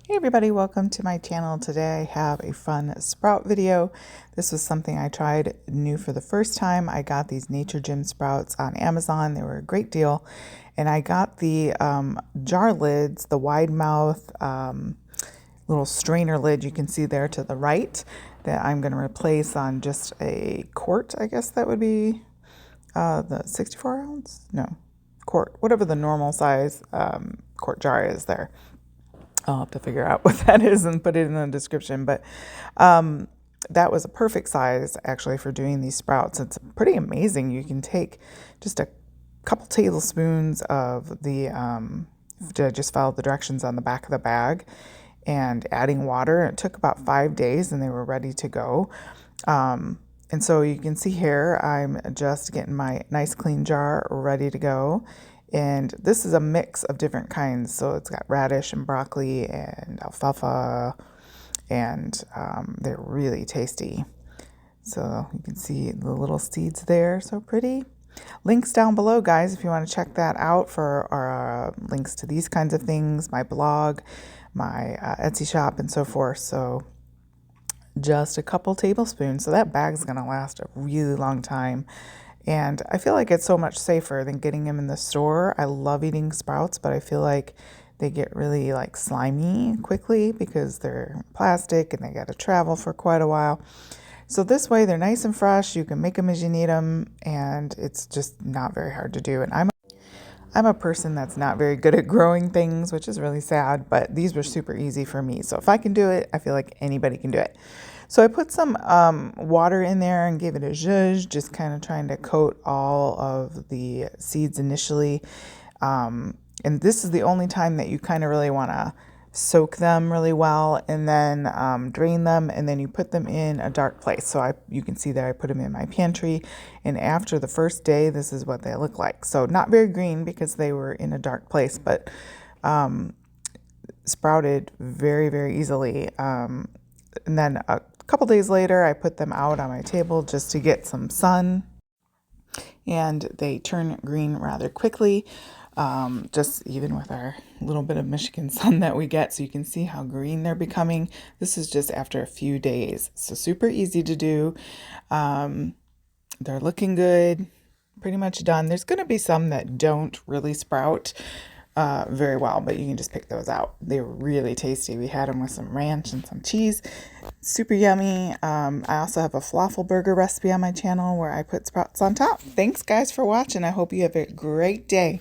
Hey everybody, welcome to my channel. Today I have a fun sprout video. This was something I tried new for the first time. I got these Nature Gym sprouts on Amazon. They were a great deal. And I got the jar lids, the wide mouth little strainer lid you can see there to the right that I'm going to replace on just a quart. I guess that would be the 64 ounce? No, quart, whatever the normal size quart jar is there. I'll have to figure out what that is and put it in the description. But that was a perfect size actually for doing these sprouts. It's pretty amazing. You can take just a couple tablespoons of the, just follow the directions on the back of the bag and adding water. It took about 5 days and they were ready to go. And so you can see here, I'm just getting my nice clean jar ready to go. And this is a mix of different kinds. So it's got radish and broccoli and alfalfa, and they're really tasty. So you can see the little seeds there, so pretty. Links down below, guys, if you want to check that out for our links to these kinds of things, my blog, my Etsy shop, and so forth. So just a couple tablespoons. So that bag's going to last a really long time. And I feel like it's so much safer than getting them in the store. I love eating sprouts, but I feel like they get really like slimy quickly because they're plastic and they got to travel for quite a while. So this way they're nice and fresh. You can make them as you need them, and it's just not very hard to do. And I'm a person that's not very good at growing things, which is really sad, but these were super easy for me. So if I can do it, I feel like anybody can do it. So I put some water in there and gave it a zhuzh, just kind of trying to coat all of the seeds initially. And this is the only time that you kind of really want to soak them really well, and then drain them, and then you put them in a dark place. So you can see that I put them in my pantry, and after the first day, this is what they look like. So not very green because they were in a dark place, but sprouted very, very easily. And then a couple days later, I put them out on my table just to get some sun, and they turn green rather quickly. Just even with our little bit of Michigan sun that we get, so you can see how green they're becoming. This is just after a few days, so super easy to do. They're looking good, pretty much done. There's going to be some that don't really sprout very well, but you can just pick those out. They were really tasty. We had them with some ranch and some cheese. Super yummy. I also have a falafel burger recipe on my channel where I put sprouts on top. Thanks guys for watching. I hope you have a great day.